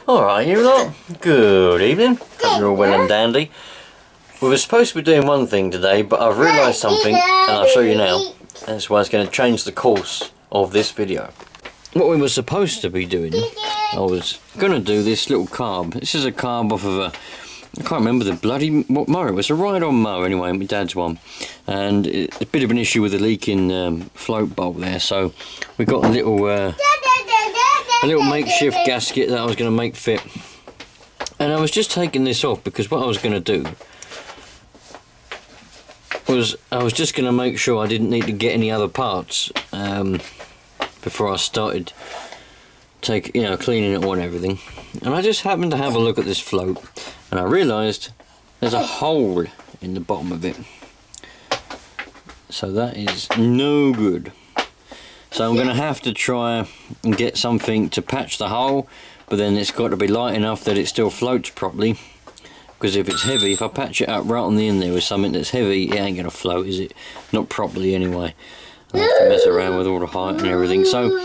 Alright, you lot. Good evening. Hope you're all well and dandy. We were supposed to be doing one thing today, but I've realised something, and I'll show you now. That's why it's going to change the course of this video. What we were supposed to be doing, I was going to do this little carb. This is a carb off of a... I can't remember the bloody mower. It was a ride-on mower anyway, my dad's one. And it's a bit of an issue with the leaking float bolt there, so we got a little makeshift gasket that I was going to make fit. And I was just taking this off because what I was going to do was I was just going to make sure I didn't need to get any other parts before I started cleaning it all and everything. And I just happened to have a look at this float and I realised there's a hole in the bottom of it. So that is no good. So I'm going to have to try and get something to patch the hole, but then it's got to be light enough that it still floats properly. Because if it's heavy, if I patch it up right on the end there with something that's heavy, it ain't going to float, is it? Not properly anyway. I have to mess around with all the height and everything. So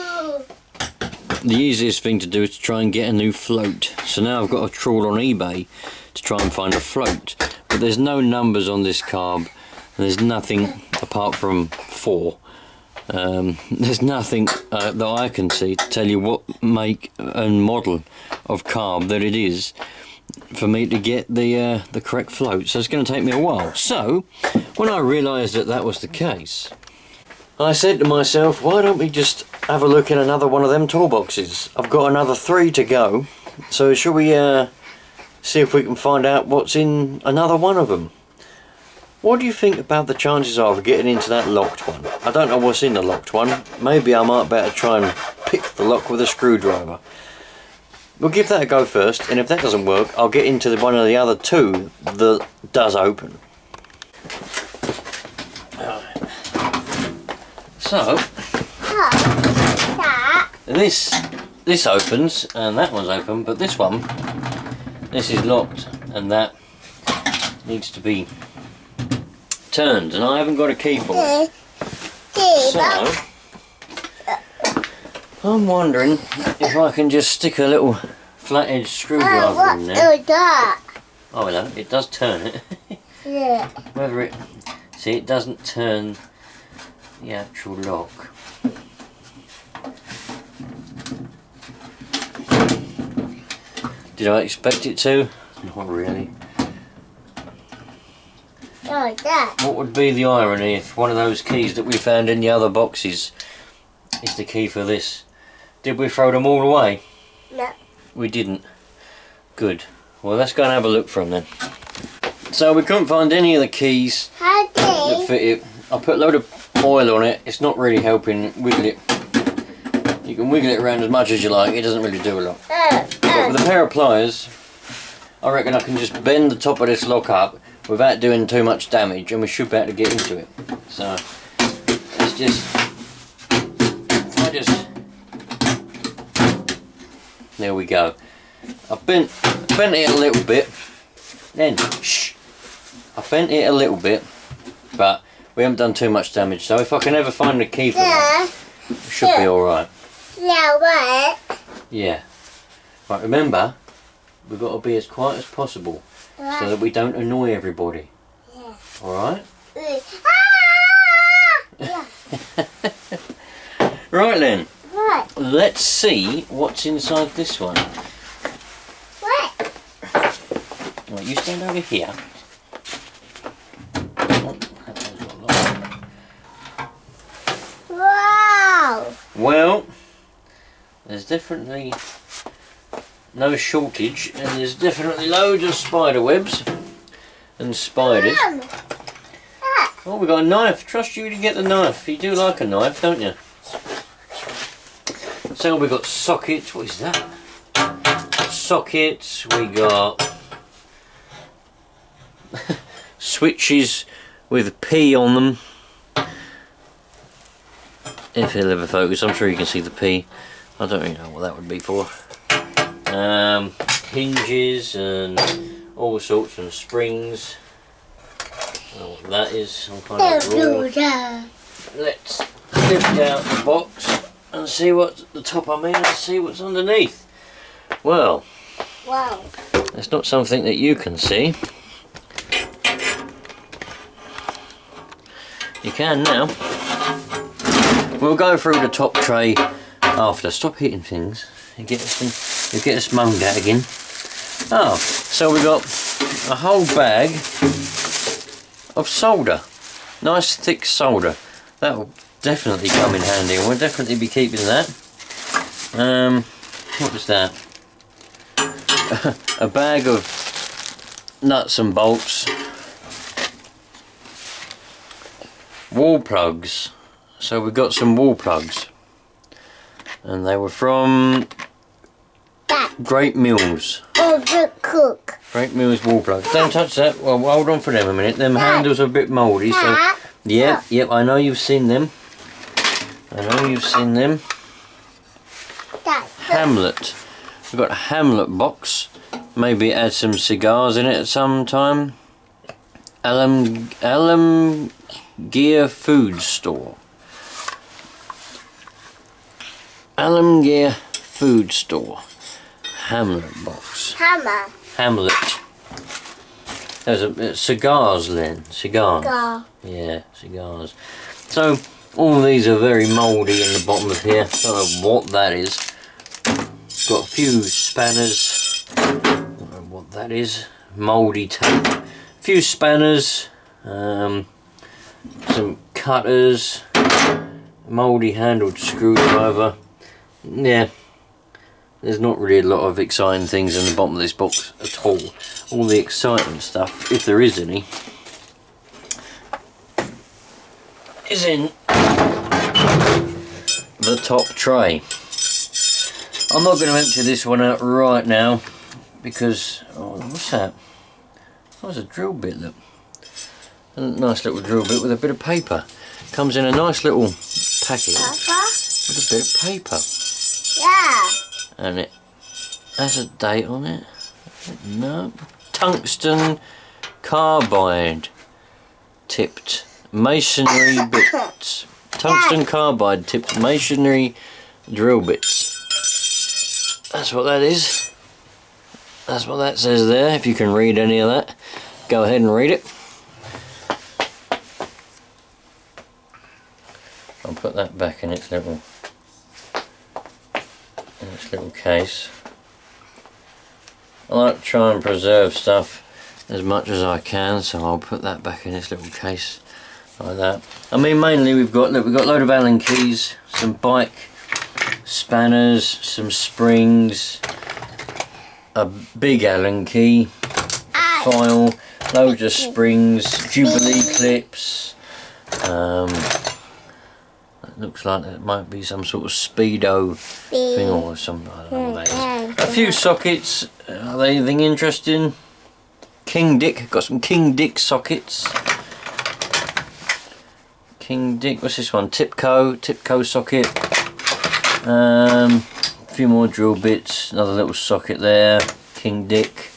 the easiest thing to do is to try and get a new float. So now I've got to trawl on eBay to try and find a float. But there's no numbers on this carb. There's nothing apart from 4. There's nothing that I can see to tell you what make and model of carb that it is for me to get the correct float. So it's going to take me a while. So when I realised that that was the case, I said to myself, why don't we just have a look in another one of them toolboxes? I've got another 3 to go, so shall we see if we can find out what's in another one of them? What do you think about the chances of getting into that locked one? I don't know what's in the locked one. Maybe I might better try and pick the lock with a screwdriver. We'll give that a go first, and if that doesn't work, I'll get into one of the other 2 that does open. So, this opens, and that one's open, but this is locked, and that needs to be turned, and I haven't got a key for it. So, I'm wondering if I can just stick a little flat-edged screwdriver in there. Oh hello, it does turn it. Yeah. Whether it... See, it doesn't turn the actual lock. Did I expect it to? Not really. What would be the irony if one of those keys that we found in the other boxes is the key for this? Did we throw them all away? No. We didn't. Good. Well, let's go and have a look for them then. So we couldn't find any of the keys that fit it. I put a load of oil on it. It's not really helping wiggle it. You can wiggle it around as much as you like. It doesn't really do a lot. But with a pair of pliers, I reckon I can just bend the top of this lock up without doing too much damage, and we should be able to get into it. So let's there we go. I bent it a little bit, then I bent it a little bit, but we haven't done too much damage. So if I can ever find the key for that, it should be alright. Yeah, what? Yeah. Right, remember, we've got to be as quiet as possible so that we don't annoy everybody. Yeah. Alright? Yeah. Right then. What? Let's see what's inside this one. What? Right, you stand over here. Wow! Well, there's definitely no shortage, and there's definitely loads of spider webs and spiders. Oh, we got a knife. Trust you to get the knife. You do like a knife, don't you? So we got sockets. What is that? Sockets. We got switches with P on them. If it'll ever focus, I'm sure you can see the P. I don't really know what that would be for. Hinges and all sorts of springs. I don't know what that is, some kind of drawer. Let's lift out the box and see what's at the top, and see what's underneath. Well, Wow. It's not something that you can see. You can now. We'll go through the top tray after. Stop hitting things. You get us moaned at again. Oh, so we got a whole bag of solder. Nice thick solder. That will definitely come in handy, and we'll definitely be keeping that. What was that? A bag of nuts and bolts. Wall plugs. So we got some wall plugs, and they were from Great Mills. Oh, good cook. Great Mills wall plugs. Don't touch that. Well, hold on for them a minute. Them handles are a bit mouldy. So, yep. I know you've seen them. Hamlet. We've got a Hamlet box. Maybe add some cigars in it at some time. Alum Gear Food Store. Alum Gear Food Store. Hamlet box. Hamlet. There's a cigars, Len. Cigars. Cigar. Yeah, cigars. So all of these are very mouldy in the bottom of here. Don't know what that is. Got a few spanners. Don't know what that is. Mouldy tape. A few spanners. Some cutters. Mouldy handled screwdriver. Yeah. There's not really a lot of exciting things in the bottom of this box at all. All the exciting stuff, if there is any, is in the top tray. I'm not going to empty this one out right now because, oh, what's that? That was a drill bit, look. A nice little drill bit with a bit of paper. Comes in a nice little packet with a bit of paper. Yeah. And it has a date on it. No. Tungsten carbide tipped masonry bits. Tungsten carbide tipped masonry drill bits. That's what that is. That's what that says there. If you can read any of that, go ahead and read it. I'll put that back in its little case. I like to try and preserve stuff as much as I can, so I'll put that back in its little case like that. I mean, mainly we've got a load of Allen keys, some bike spanners, some springs, a big Allen key, file, loads of springs, Jubilee clips. Looks like it might be some sort of speedo thing or something. I don't know what that is. A few sockets. Are they anything interesting? King Dick. Got some King Dick sockets. King Dick. What's this one? Tipco socket. A few more drill bits. Another little socket there. King Dick.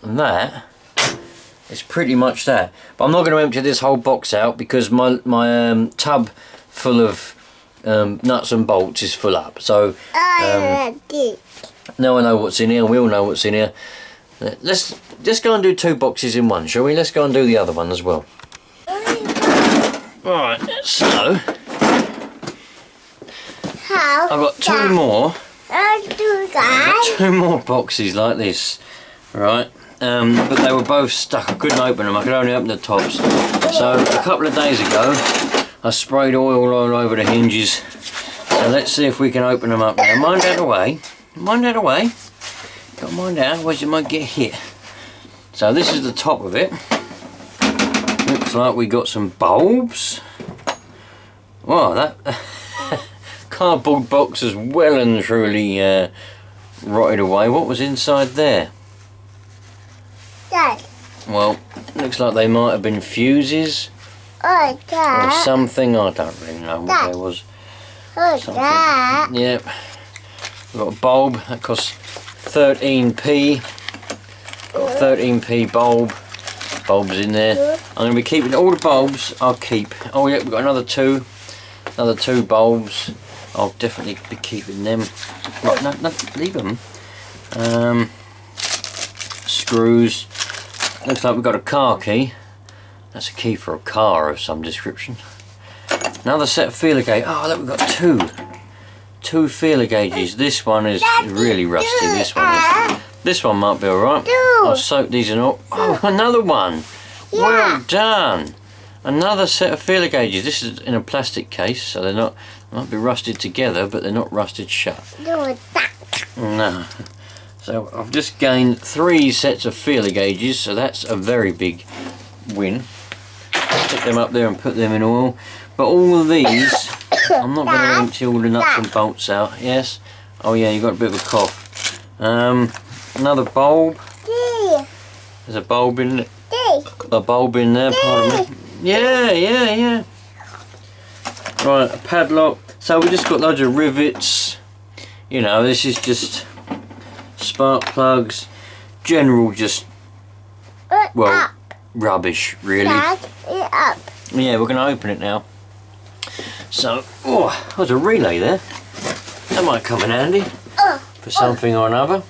And that. It's pretty much that, but I'm not going to empty this whole box out because my tub full of nuts and bolts is full up. So now I know what's in here. We all know what's in here. Let's just go and do 2 boxes in one, shall we? Let's go and do the other one as well. Right. So I've got 2 more. I've got 2 more boxes like this. Right. But they were both stuck. I couldn't open them. I could only open the tops. So a couple of days ago I sprayed oil all over the hinges. So let's see if we can open them up now. Mind out of the way. Mind out of the way. Got mind out, otherwise you might get hit. So this is the top of it. Looks like we got some bulbs. Wow, that cardboard box is well and truly rotted away. What was inside there? Dad. Well, looks like they might have been fuses Oh, Dad. or something. I don't really know what there was. Oh, Something. Dad. Yep. We've got a bulb that costs 13p. Got a 13p bulb. Bulbs in there. I'm going to be keeping all the bulbs. I'll keep. Oh yeah, we've got another two bulbs. I'll definitely be keeping them. Right, no, leave them. Screws. Looks like we've got a car key. That's a key for a car of some description. Another set of feeler gauge. Oh look, we've got two feeler gauges. This one is really rusty. This one is. This one might be alright. I'll soak these in all. Oh, another one. Well done. Another set of feeler gauges. This is in a plastic case, so they're not, might be rusted together, but they're not rusted shut. No. So I've just gained 3 sets of feeler gauges, so that's a very big win. Put them up there and put them in oil. But all of these, I'm not going to empty all the nuts and bolts out. Yes. Oh yeah, you got a bit of a cough. Another bulb. There's a bulb in it. A bulb in there, pardon me. Yeah. Right, a padlock. So we just got loads of rivets. You know, this is just spark plugs. General just, well, rubbish really. Yeah, we're going to open it now. So, oh, there's a relay there. That might come in handy for something or another.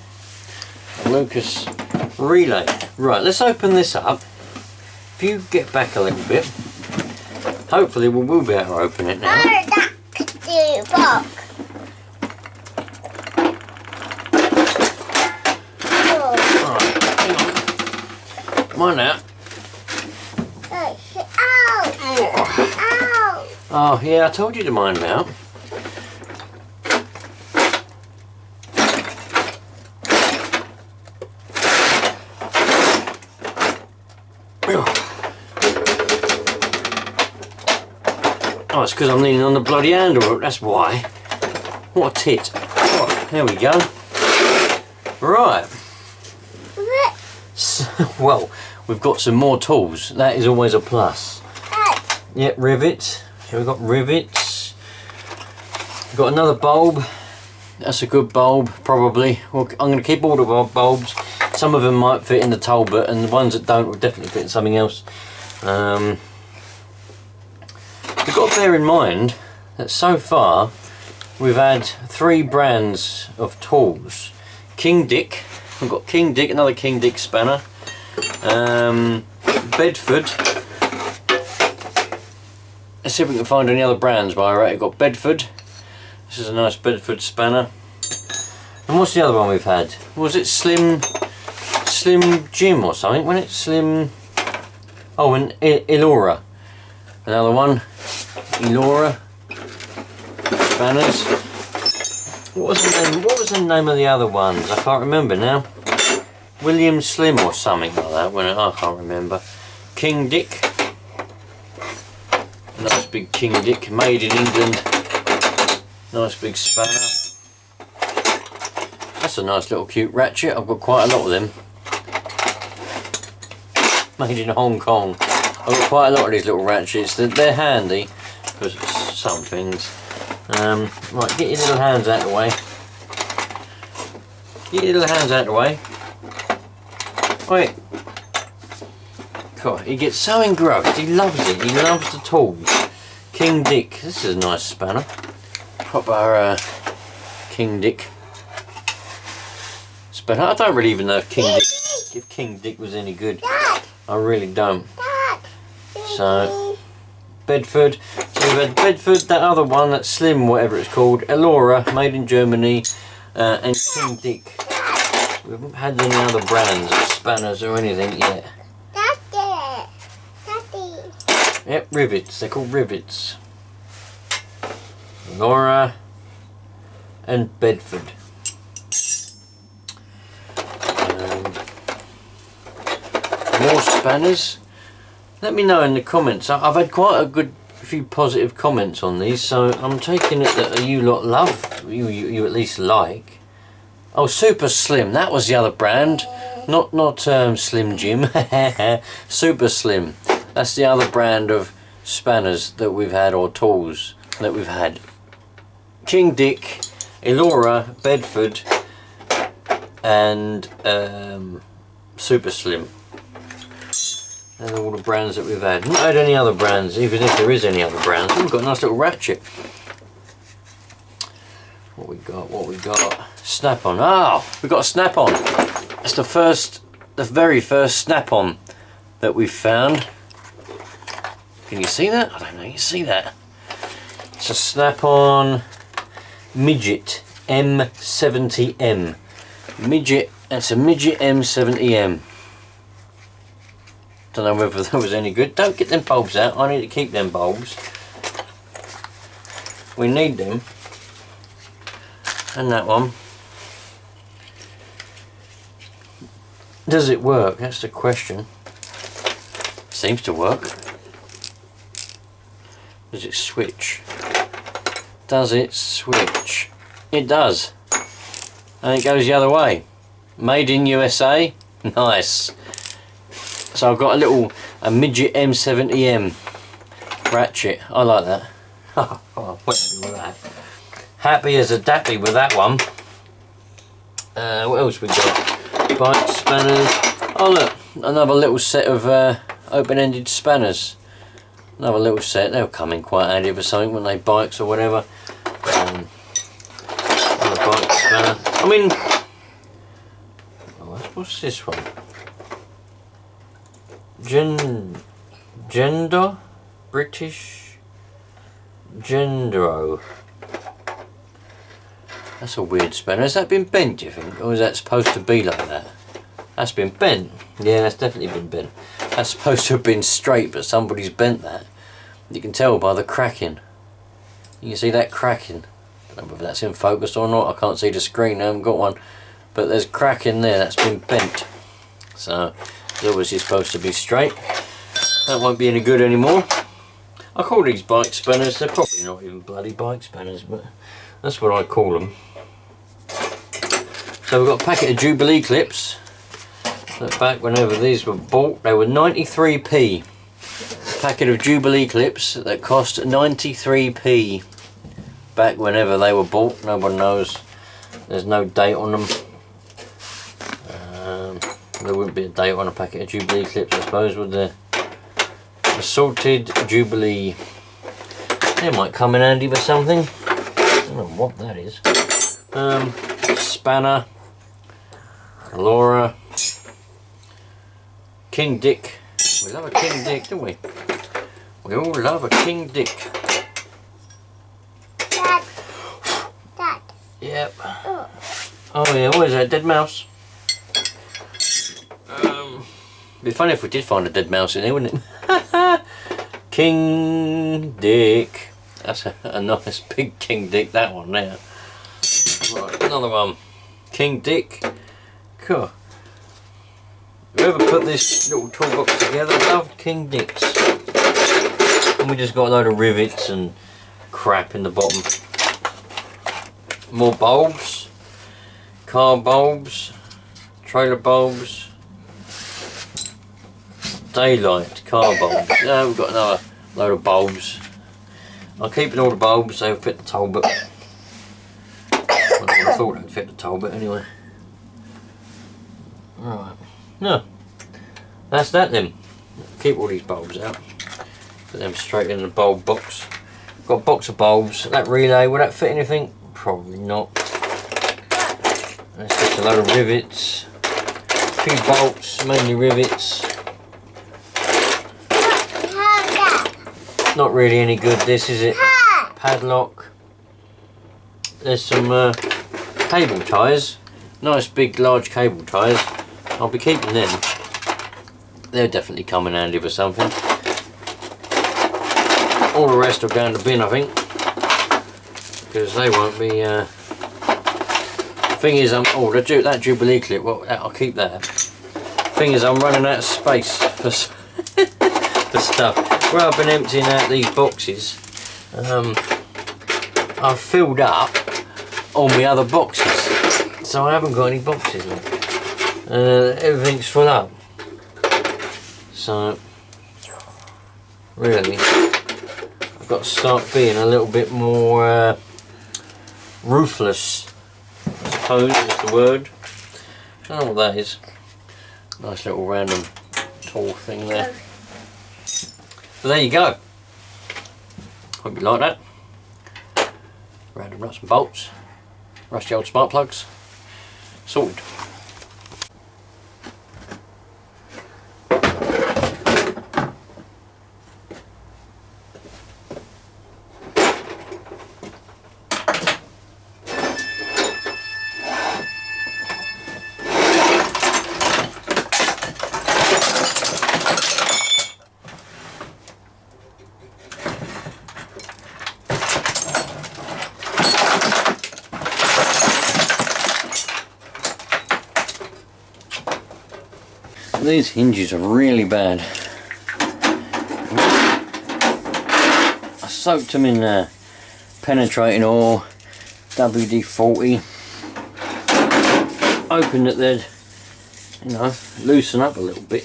A Lucas relay. Right, let's open this up. If you get back a little bit, hopefully we will be able to open it now. Right, hang on. Come on now. Oh yeah, I told you to mind out. Oh, it's because I'm leaning on the bloody handle, that's why. What a tit. Oh, there we go. Right. So, well, we've got some more tools. That is always a plus. Yep, rivets. So we've got rivets. We've got another bulb. That's a good bulb, probably. Well, I'm going to keep all of our bulbs. Some of them might fit in the Talbot, and the ones that don't will definitely fit in something else. We've got to bear in mind that so far we've had 3 brands of tools. King Dick. We've got King Dick, another King Dick spanner. Bedford. Let's see if we can find any other brands while we're at it. We've got Bedford. This is a nice Bedford spanner. And what's the other one we've had? Was it Slim Jim or something? Wasn't it Slim? Oh, and Elora. Another one. Elora spanners. What was the name of the other ones? I can't remember now. William Slim or something like that. I can't remember. King Dick. Nice big King Dick, made in England. Nice big spanner. That's a nice little cute ratchet. I've got quite a lot of them. Made in Hong Kong. I've got quite a lot of these little ratchets. They're handy for some things. Right, get your little hands out of the way. Get your little hands out of the way. Wait. God, he gets so engrossed. He loves it. He loves the tools. King Dick. This is a nice spanner. Proper King Dick spanner. I don't really even know if King Dick was any good. I really don't. So, Bedford. So we've had Bedford, that other one, that Slim, whatever it's called, Elora, made in Germany, and King Dick. We haven't had any other brands of spanners or anything yet. Yep, rivets. They're called rivets. Elora and Bedford. More spanners. Let me know in the comments. I've had quite a good few positive comments on these, so I'm taking it that you lot love, you at least like. Oh, Super Slim, that was the other brand. Not Slim Jim. Super Slim. That's the other brand of spanners that we've had, or tools that we've had. King Dick, Elora, Bedford, and Super Slim. And all the brands that we've had. Not had any other brands, even if there is any other brands. We've got a nice little ratchet. What we got? Snap-on. Oh, we got a snap-on. It's the very first snap-on that we've found. Can you see that? I don't know. You see that? It's a snap-on midget M70M. Midget. That's a midget M70M. Don't know whether that was any good. Don't get them bulbs out. I need to keep them bulbs. We need them. And that one. Does it work? That's the question. Seems to work. Does it switch? Does it switch? It does. And it goes the other way. Made in USA. Nice. So I've got a midget M70M ratchet. I like that. Oh, I'm happy with that. Happy as a dappy with that one. What else we got? Bike spanners. Oh look, another little set of open-ended spanners. Another little set. They'll come in quite handy for something when they bikes or whatever. Another bike spanner. I mean, what's this one? Gender? British? Gendro. That's a weird spanner. Has that been bent, do you think? Or is that supposed to be like that? That's been bent. Yeah, that's definitely been bent. That's supposed to have been straight, but somebody's bent that. You can tell by the cracking. You can see that cracking. I don't know whether that's in focus or not. I can't see the screen. I haven't got one. But there's cracking there. That's been bent. So it's obviously supposed to be straight. That won't be any good anymore. I call these bike spanners. They're probably not even bloody bike spanners, but that's what I call them. So we've got a packet of Jubilee clips. Look back whenever these were bought, they were 93p. A packet of Jubilee clips that cost 93p. Back whenever they were bought, no one knows. There's no date on them. There wouldn't be a date on a packet of Jubilee clips, I suppose, would there? Assorted Jubilee. They might come in handy for something. I don't know what that is. Spanner. Laura. King Dick. We love a King Dick, don't we? We all love a King Dick. Dad. Dad. Yep. Oh yeah, what is that? Dead mouse? It'd be funny if we did find a dead mouse in here, wouldn't it? King Dick. That's a nice big King Dick, that one there. Right, another one. King Dick. Cool. Whoever put this little toolbox together loved King Dicks. And we just got a load of rivets and crap in the bottom. More bulbs. Car bulbs. Trailer bulbs. Daylight car bulbs. We've got another load of bulbs. I'm keeping all the bulbs, they'll fit the Talbot. I thought they'd fit the Talbot anyway. Right. No. That's that then. Keep all these bulbs out. Put them straight in the bulb box. Got a box of bulbs. That relay, will that fit anything? Probably not. That's just a load of rivets. A few bolts, mainly rivets. Not really any good, this is it. Padlock. There's some cable ties. Nice big large cable ties. I'll be keeping them. They'll definitely come in handy for something. All the rest will go in the bin, I think. Because they won't be... The thing is, oh, that Jubilee clip, well, I'll keep that. Thing is, I'm running out of space for, for stuff. Where I've been emptying out these boxes, I've filled up all my other boxes, so I haven't got any boxes left. Everything's full up. So, really, I've got to start being a little bit more ruthless, I suppose is the word. I don't know what that is. Nice little random tool thing there. So there you go. Hope you like that. Random nuts and bolts. Rusty old spark plugs. sorted. These hinges are really bad. I soaked them in penetrating oil, WD-40, hoping that they'd, you know, loosen up a little bit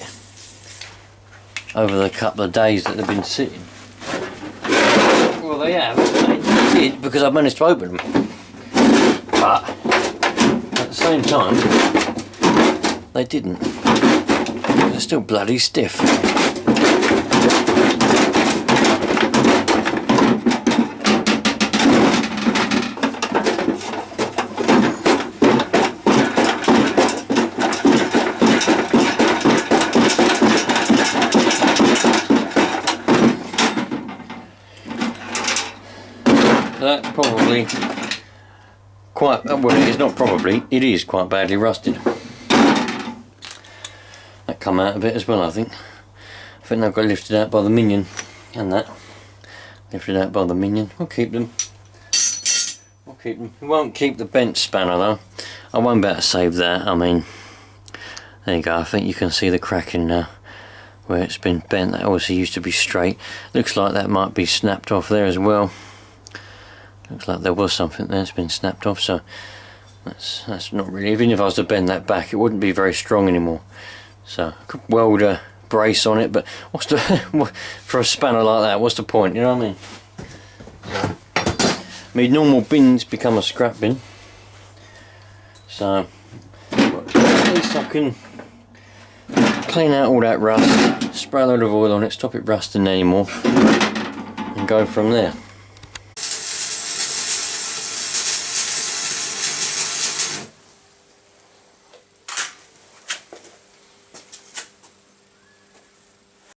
over the couple of days that they've been sitting. Well, they have. They did, because I've managed to open them. But at the same time, they didn't. They're still bloody stiff. That's probably quite, well, it's not probably, it is quite badly rusted. That come out of it as well, I think. I think they've got lifted out by the minion, and that. Lifted out by the minion. We'll keep them. We'll keep them. We won't keep the bent spanner though. I won't be able to save that. I mean, there you go. I think you can see the cracking now, where it's been bent. That obviously used to be straight. Looks like that might be snapped off there as well. Looks like there was something there that's been snapped off, so that's not really, even if I was to bend that back, it wouldn't be very strong anymore. So I could weld a brace on it, but what's the for a spanner like that, what's the point, you know what I mean? Normal bins become a scrap bin, so at least I can clean out all that rust, spray a load of oil on it, stop it rusting anymore, and go from there.